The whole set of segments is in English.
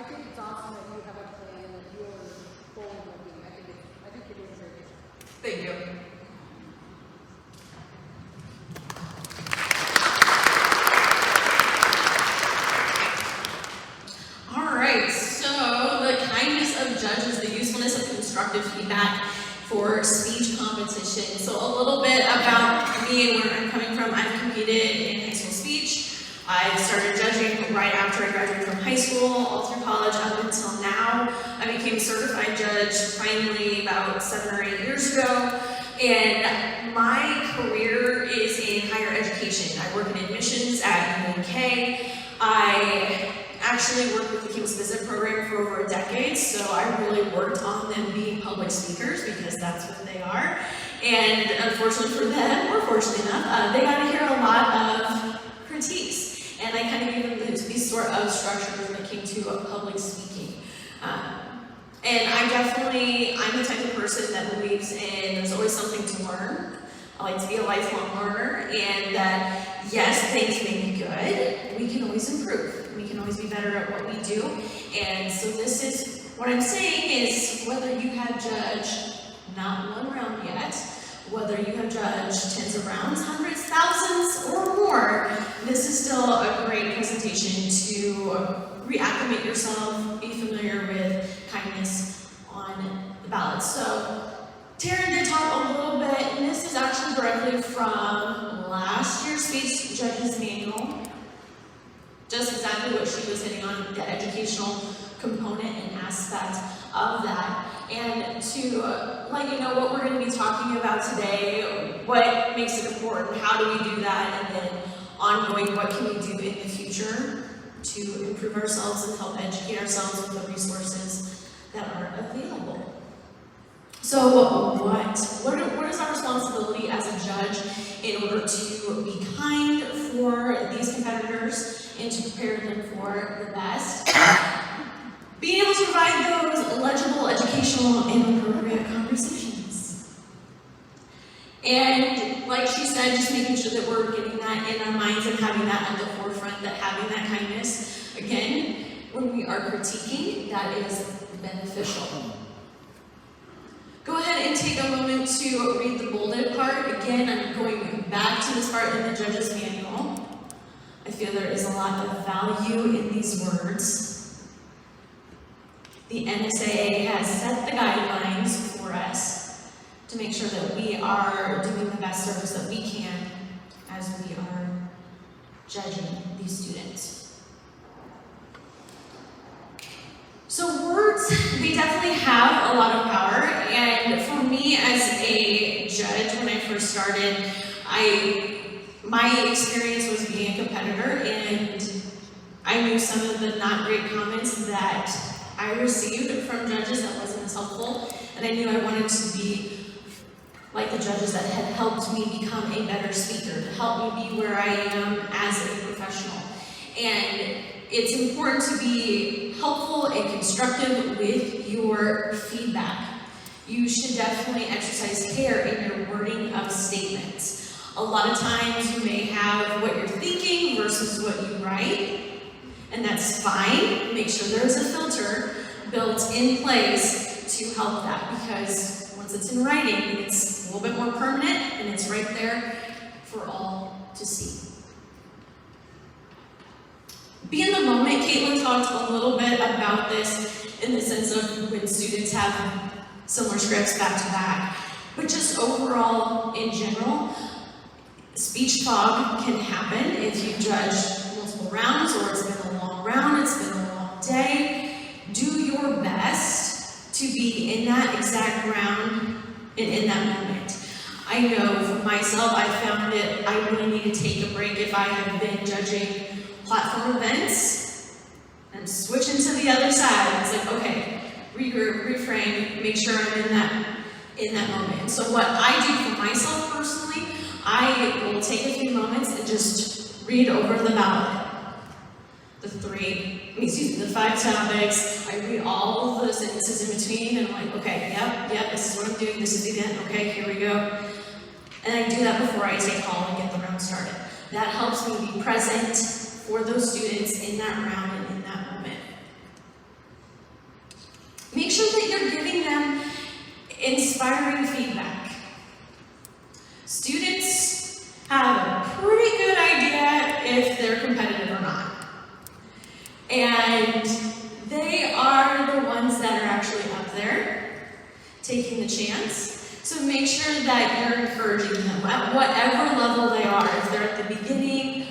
think it's awesome that you have a plan and that you're forward looking. I think you're doing a very good job. Thank you. All right, so the kindness of judges, the usefulness of constructive feedback for speech competition. So a little bit about me and where I'm coming from. I've competed in high school speech. I started judging right after I graduated from high school, all through college up until now. I became a certified judge finally about 7 or 8 years ago. And my career is in higher education. I work in admissions at UNK. I actually worked with the King's Visit program for over a decade, so I really worked on them being public speakers because that's what they are. And unfortunately for them, or fortunately enough, they got to hear a lot of critiques. And I kind of gave them these sort of structures when it came to public speaking. And I'm the type of person that believes in there's always something to learn. I like to be a lifelong learner, and that yes, things may be good, we can always improve. We can always be better at what we do. And so this is, what I'm saying is, whether you have judged not one round yet, whether you have judged tens of rounds, hundreds, thousands, or more, this is still a great presentation to reacclimate yourself, be familiar with kindness on the ballot. So Taryn did talk a little bit, and this is actually directly from last year's Speech Judges Manual. Just exactly what she was hitting on, the educational component and aspect of that. And to let you know what we're going to be talking about today, what makes it important, how do we do that, and then ongoing, what can we do in the future to improve ourselves and help educate ourselves with the resources that are available. So what is our responsibility as a judge in order to be kind for these competitors and to prepare them for the best? Being able to provide those legible, educational, and appropriate conversations. And like she said, just making sure that we're getting that in our minds and having that at the forefront, that having that kindness, again, when we are critiquing, that is beneficial. Go ahead and take a moment to read the bolded part. Again, I'm going back to this part in the Judge's Manual. I feel there is a lot of value in these words. The NSAA has set the guidelines for us to make sure that we are doing the best service that we can as we are judging these students. So words, they definitely have a lot of power, and for me as a judge, when I first started, my experience was being a competitor, and I knew some of the not great comments that I received from judges that wasn't as helpful, and I knew I wanted to be like the judges that had helped me become a better speaker, to help me be where I am as a professional. And it's important to be helpful and constructive with your feedback. You should definitely exercise care in your wording of statements. A lot of times you may have what you're thinking versus what you write, and that's fine. Make sure there's a filter built in place to help that, because once it's in writing, it's a little bit more permanent and it's right there for all to see. Be in the moment. Caitlin talked a little bit about this in the sense of when students have similar scripts back to back, but just overall in general, speech fog can happen if you judge multiple rounds or it's been a long round, it's been a long day. Do your best to be in that exact round and in that moment. I know for myself, I found that I really need to take a break if I have been judging platform events and switching to the other side. It's like, okay, regroup, reframe, make sure I'm in that moment. So what I do for myself personally, I will take a few moments and just read over the ballot. The 5 topics. I read all of the sentences in between, and I'm like, okay, yep, this is what I'm doing, this is the event, okay, here we go. And I do that before I take call and get the round started. That helps me be present for those students in that round and in that moment. sure that you're giving them inspiring feedback. Students have a pretty good idea if they're competitive or not. And they are the ones that are actually up there, taking the chance. So make sure that you're encouraging them at whatever level they are. If they're at the beginning,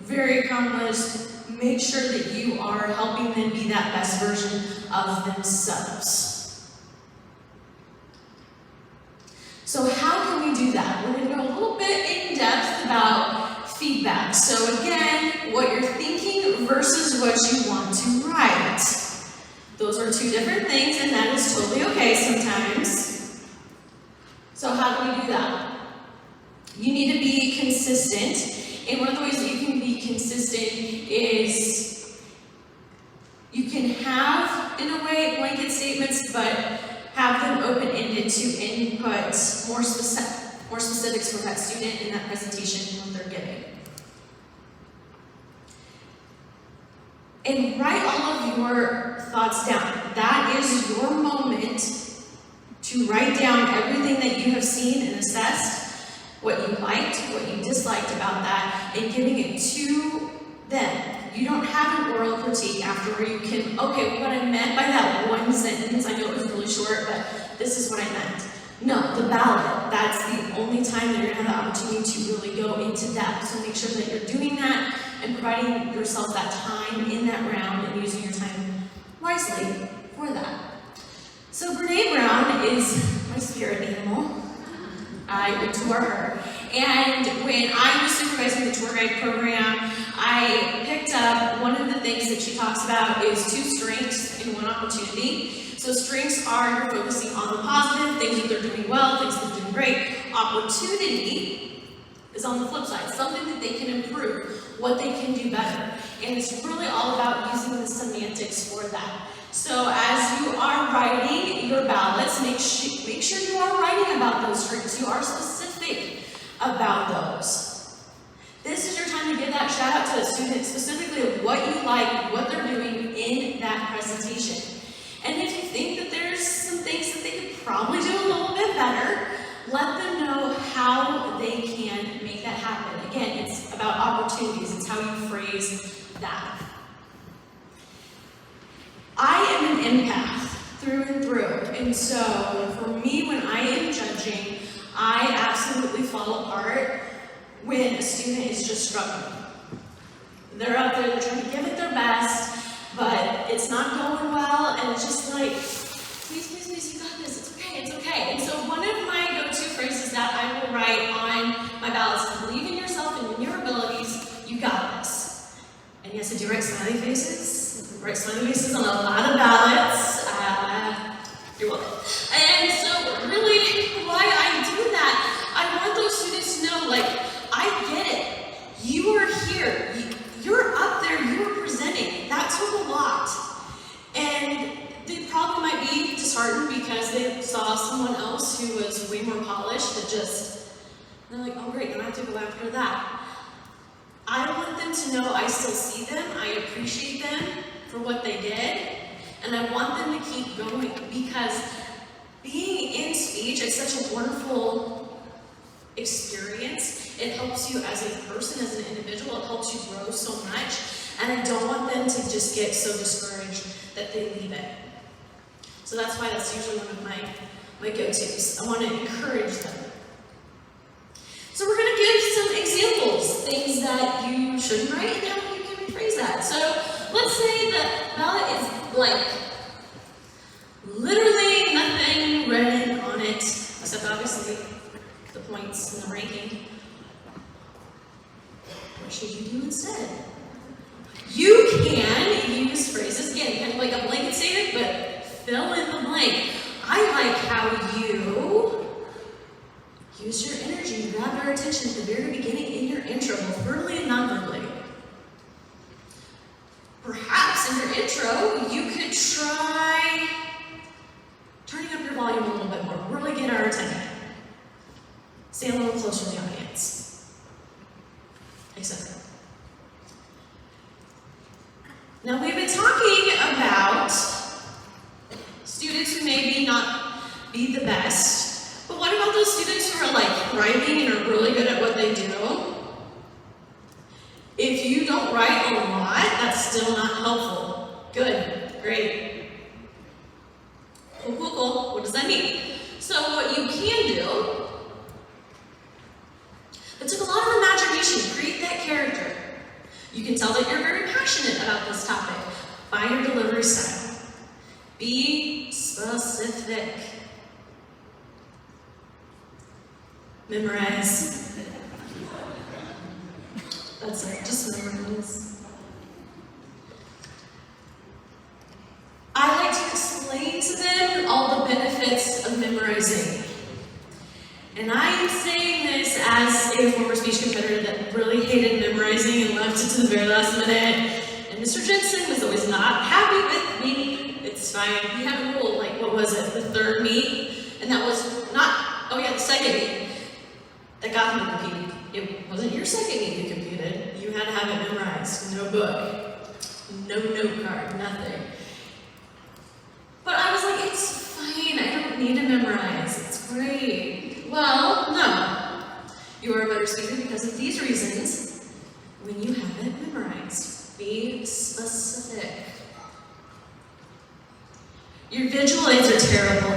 very accomplished, make sure that you are helping them be that best version of themselves. So how can we do that? We're going to go a little bit in depth about feedback. So again, what you're thinking versus what you want to write. Those are two different things, and that is totally okay sometimes. So how do we do that? You need to be consistent, and one of the ways that you can be consistent is you can have, in a way, blanket statements, but have them open-ended to input more specifics for that student in that presentation when they're giving. And write all of your thoughts down. That is your moment to write down everything that you have seen and assessed, what you liked, what you disliked about that, and giving it to them. You don't have an oral critique after where you can, okay, what I meant by that one sentence, I know it was really short, but this is what I meant. No, the ballot, that's the only time that you're going to have the opportunity to really go into depth. So make sure that you're doing that and providing yourself that time in that round and using your time wisely for that. So Brene Brown is my spirit animal. I adore her. And when I was supervising the tour guide program, I picked up one of the things that she talks about is 2 strengths and 1 opportunity. So strengths are you're focusing on the positive, things that they're doing well, things that they're doing great. Opportunity is on the flip side, something that they can improve, what they can do better. And it's really all about using the semantics for that. So as you are writing your ballots, make sure you are writing about those strengths. You are specific about those. This is your time to give that shout out to a student specifically of what you like, what they're doing in that presentation. And if you think that there's some things that they could probably do a little bit better, let them know how they can make that happen. Again, it's about opportunities. It's how you phrase that. I am an empath through and through. And so for me, when I am judging, I absolutely fall apart when a student is just struggling. They're out there, they're trying to give it their best, but it's not going well, and it's just like, please, please, please, you got this, it's okay, it's okay. And so one of my go-to phrases that I will write on my ballots is believe in yourself and in your abilities, you got this. And yes, I do write smiley faces. I write smiley faces on a lot of ballots. You're welcome. And so really, why I do that, I want those students to know, like, I get it. You are here. You're up there. You are presenting. That took a lot. And they probably might be disheartened because they saw someone else who was way more polished that they're like, oh great, then I have to go after that. I want them to know I still see them. I appreciate them for what they did. And I want them to keep going because being in speech is such a wonderful experience. It helps you as a person, as an individual. It helps you grow so much. And I don't want them to just get so discouraged that they leave it. So that's why that's usually one of my go-tos. I want to encourage them. So we're going to give some examples, things that you shouldn't write and how you can rephrase that. So let's say the ballot is blank. Literally nothing written on it, except obviously the points and the ranking. What should you do instead? You can use phrases, again, kind of like a blanket statement, but fill in the blank. I like how you use your energy, grab our attention at the very beginning in your intro, both verbally and non-verbally. Perhaps in your intro, you could try turning up your volume a little bit more, really get our attention. Stay a little closer to the audience, etc. Now we've been talking about students be the best. But what about those students who are like thriving and are really good at what they do? If you don't write a lot, that's still not helpful. Good, great. Cool, cool, cool. What does that mean? So what you can do, it took a lot of imagination to create that character. You can tell that you're very passionate about this topic by your delivery style. Be specific. Memorize. That's it, just memorize. I like to explain to them all the benefits of memorizing. And I am saying this as a former speech competitor that really hated memorizing and left it to the very last minute. And Mr. Jensen was always not happy with me. It's fine. We had a rule, like, what was it, the third meet? And that was not, oh yeah, the second meet. That got me to compete. It wasn't your second meet you competed. You had to have it memorized. No book, no note card, nothing. But I was like, it's fine. I don't need to memorize. It's great. Well, no. You are a better speaker because of these reasons when you have it memorized. Be specific. Your visual aids are terrible.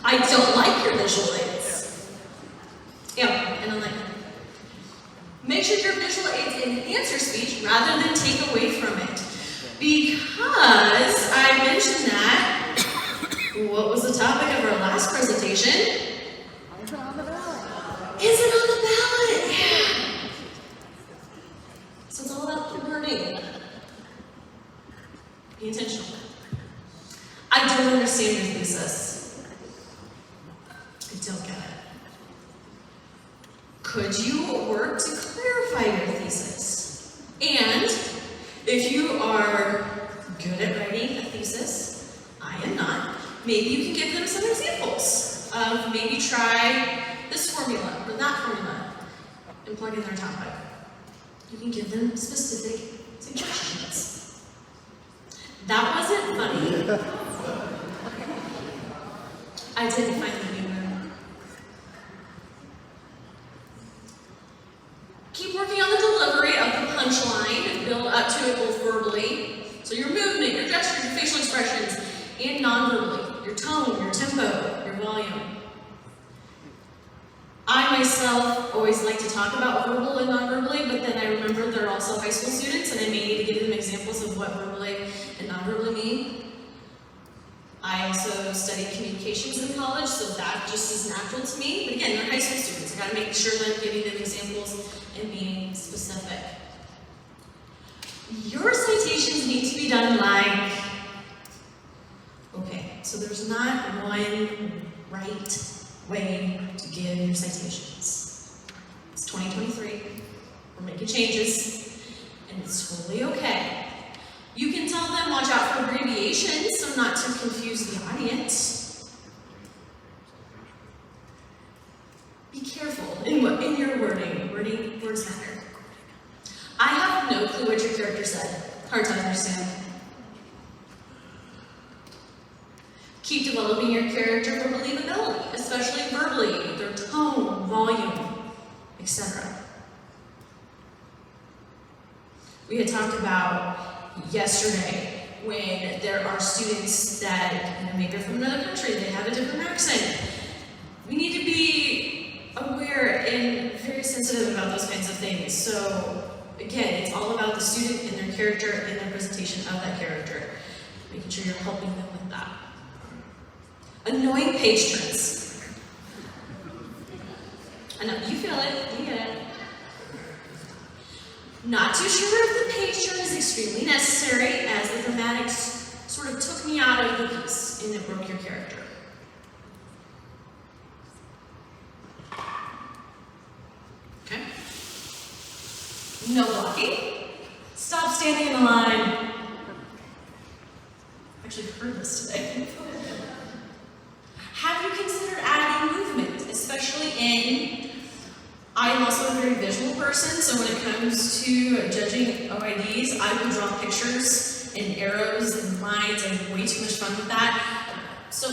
I don't like your visual aids. Yeah, and I'm like, make sure your visual aids enhance your speech rather than take away from it. Because I mentioned that, what was the topic of our last presentation? Is it on the ballot? Is it on the ballot? Yeah. So it's all about the learning. Be intentional. I don't understand your thesis. I don't get it. Could you work to clarify your thesis? And if you are good at writing a thesis, I am not, maybe you can give them some examples of maybe try this formula or that formula and plug in their topic. You can give them specific suggestions. That wasn't funny. I didn't find the humor. Keep working on the delivery of the punchline. Build up to it both verbally. So your movement, your gestures, your facial expressions, and non-verbally. Your tone, your tempo, your volume. I myself always like to talk about verbal and non-verbally, but then I remember they're also high school students, and I may need to give them examples of what verbally and non-verbally mean. I also studied communications in college, so that just is natural to me. But again, they're high school students. I gotta make sure that I'm giving them examples and being specific. Your citations need to be done like, okay, so there's not one right way to give your citations. It's 2023, we're making changes, and it's totally okay. You can tell them, watch out for abbreviations, so not to confuse the audience. Be careful in your wording. Words matter. I have no clue what your character said. Hard to understand. Keep developing your character for believability, especially verbally, their tone, volume, etc. We had talked about yesterday when there are students that maybe they're from another country, they have a different accent. We need to be aware and very sensitive about those kinds of things. So again, it's all about the student and their character and their presentation of that character. Making sure you're helping them with that. Annoying page turns. I know, you feel it, you get it. Not too sure if the page turn is extremely necessary, as the dramatics sort of took me out of the piece and it broke your character. Okay? No blocking. Stop standing in the line. Actually heard this today. Have you considered adding movement, especially in, I am also a very visual person, so when it comes to judging OIDs, I will draw pictures and arrows and lines. I have way too much fun with that. So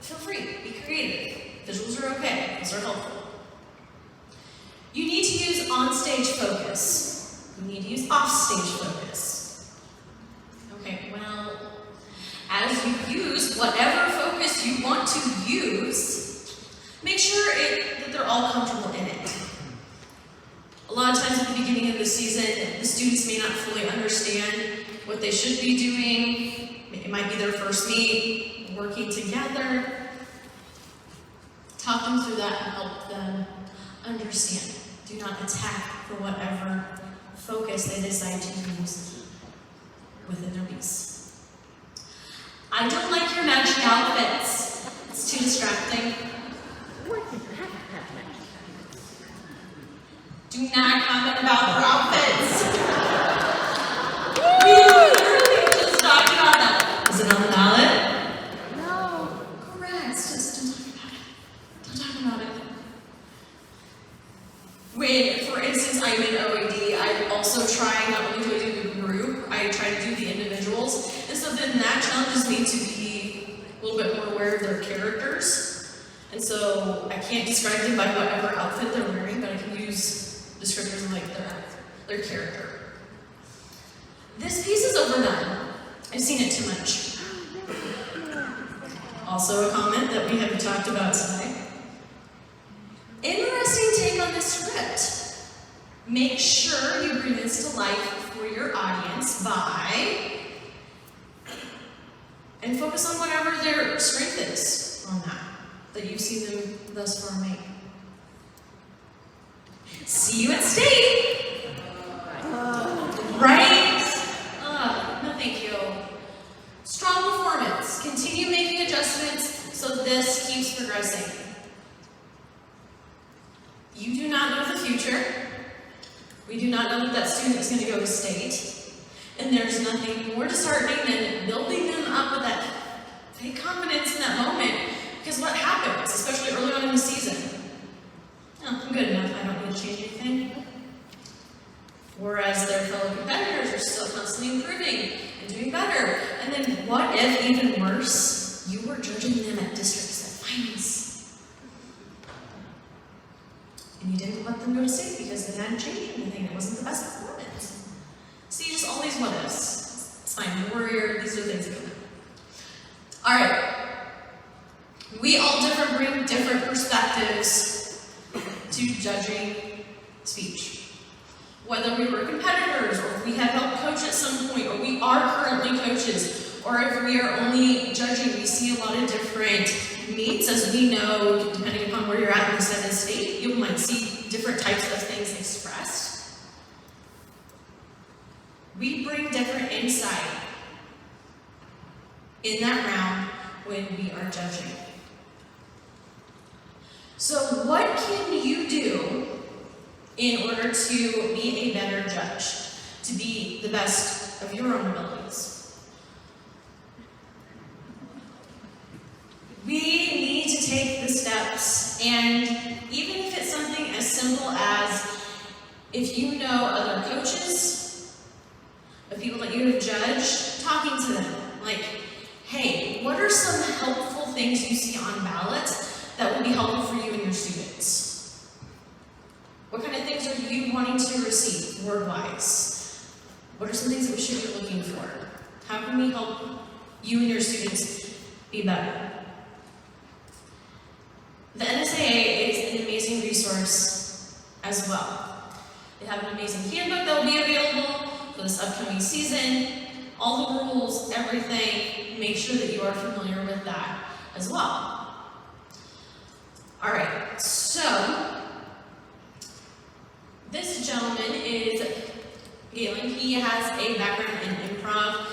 feel free, be creative. Visuals are okay, those are helpful. You need to use on-stage focus. You need to use off-stage focus. Okay, well, as you use whatever focus you want to use, make sure that they're all comfortable in it. A lot of times at the beginning of the season, the students may not fully understand what they should be doing. It might be their first meet, working together. Talk them through that and help them understand. Do not attack for whatever focus they decide to use within their piece. I don't like your matching outfits. It's too distracting. Do not comment about their outfits. We literally just talked about that. Is it on the ballot? No. Correct. Just don't talk about it. When, for instance, I'm in OAD, I also try, not only do I do the group, I try to do the individuals. And so then that challenges me to be a little bit more aware of their characters. And so I can't describe them by whatever outfit they're wearing, but I can use descriptors of like their character. This piece is overdone. I've seen it too much. Also a comment that we haven't talked about tonight. Interesting take on this script. Make sure you bring this to life for your audience by, and focus on whatever their strength is on that you've seen them thus far make. See you at state! Right? No thank you. Strong performance. Continue making adjustments so this keeps progressing. You do not know the future. We do not know that student is going to go to state. And there's nothing more disheartening than building them up with that fake confidence in that moment. Because what happens, especially early on in the season? Oh, I'm good enough, I don't need to change anything. Whereas their fellow competitors are still constantly improving and doing better. And then what if, even worse, you were judging them at districts at finals? And you didn't let them go to state because they hadn't changed anything. It wasn't the best performance. See, just all these what ifs. It's fine, don't worry, these are the things that come out. All right. We all bring different perspectives to judging speech. Whether we were competitors, or if we have helped coach at some point, or we are currently coaches, or if we are only judging, we see a lot of different meets. As we know, depending upon where you're at in the side of the state, you might see different types of things expressed. We bring different insight in that round when we are judging. So what can you do in order to be a better judge, to be the best of your own abilities? We need to take the steps, and even if it's something as simple as, if you know other coaches, of people that you have judged, talking to them, like, hey, what are some helpful things you see on ballots that would be helpful for you and your students? What kind of things are you wanting to receive, word-wise? What are some things that we should be looking for? How can we help you and your students be better? The NSAA is an amazing resource as well. They have an amazing handbook that will be available for this upcoming season. All the rules, everything, make sure that you are familiar with that as well. All right, so this gentleman is Galen. He has a background in improv,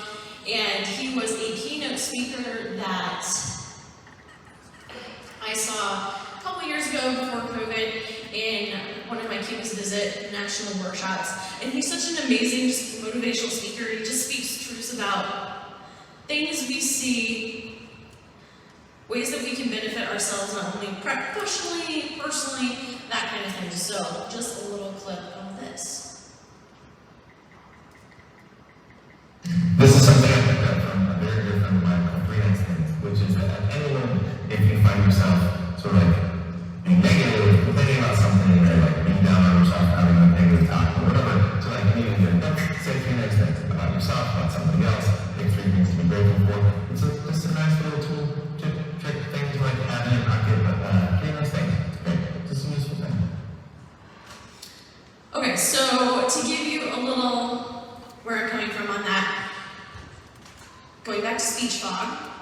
and he was a keynote speaker that I saw a couple years ago before COVID in one of my Cubes Visit national workshops. And he's such an amazing, just motivational speaker. He just speaks truths about things we see, ways that we can benefit ourselves, not only professionally, personally, that kind of thing. So, just a little clip of this. This is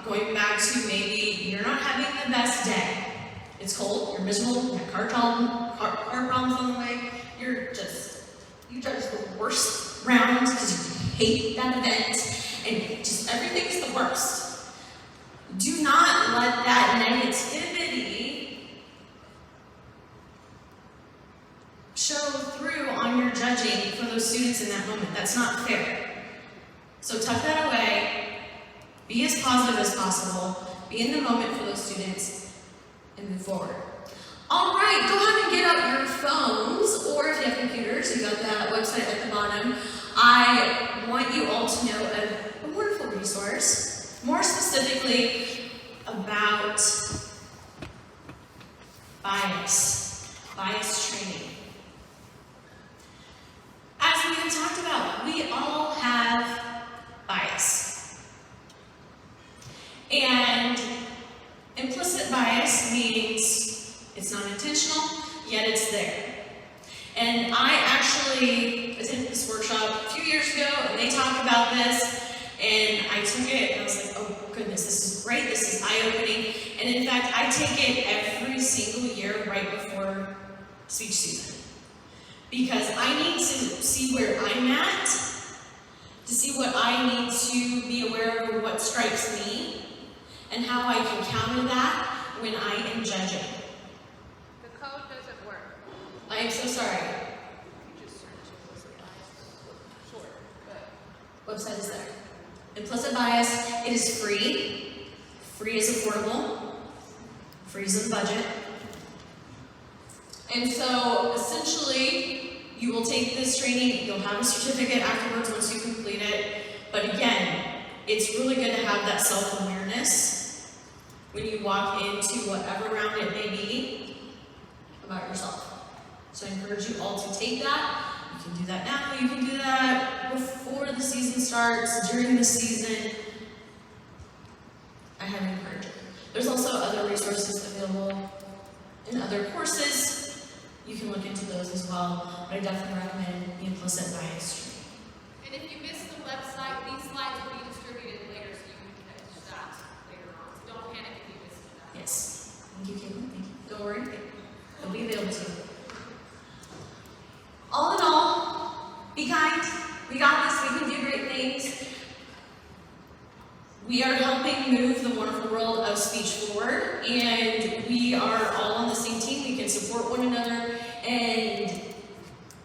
Going back to maybe you're not having the best day. It's cold, you're miserable, you have car problems on the way, you judge the worst round because you hate that event, and just everything's the worst. Do not let that negativity show through on your judging for those students in that moment. That's not fair. So tuck that away, be as positive as possible, be in the moment for those students, and move forward. All right, go ahead and get out your phones, or if you have computers, you got that website at the bottom. I want you all to know a wonderful resource, more specifically about bias training. As we have talked about, we all have bias. And implicit bias means it's not intentional, yet it's there. And I actually attended this workshop a few years ago, and they talked about this, and I took it, and I was like, oh goodness, this is great, this is eye-opening. And in fact, I take it every single year right before speech season. Because I need to see where I'm at, to see what I need to be aware of, what strikes me, and how I can counter that when I am judging. The code doesn't work. I am so sorry. You just search implicit bias. Sure, but Website is there. Implicit bias, it is free. Free is affordable. Free is in the budget. And so, essentially, you will take this training, you'll have a certificate afterwards once you complete it. But again, it's really good to have that self-awareness when you walk into whatever round it may be about yourself. So I encourage you all to take that. You can do that now, you can do that before the season starts, during the season. I highly encourage it. There's also other resources available in other courses. You can look into those as well, but I definitely recommend the implicit bias training. And if you missed the website, these slides will be distributed later so you can catch that later on. So don't panic if you missed that. Yes. Thank you, Caitlin. Thank you. Don't worry. They'll be available to you. All in all, be kind. We got this. We can do great things. We are helping move the wonderful world of speech forward, and we are all on the same team. We can support one another, and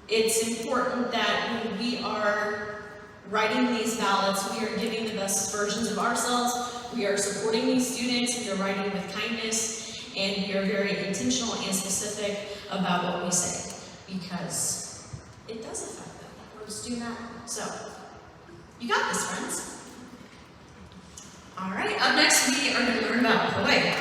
it's important that when we are writing these ballots, we are giving the best versions of ourselves. We are supporting these students. We are writing with kindness, and we are very intentional and specific about what we say, because it does affect them. Words do matter. So, you got this, friends. All right, up next we are going to learn about Hawaii.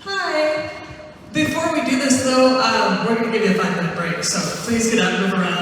Hi. Before we do this though, we're going to give you a 5-minute break, so please get up and move around.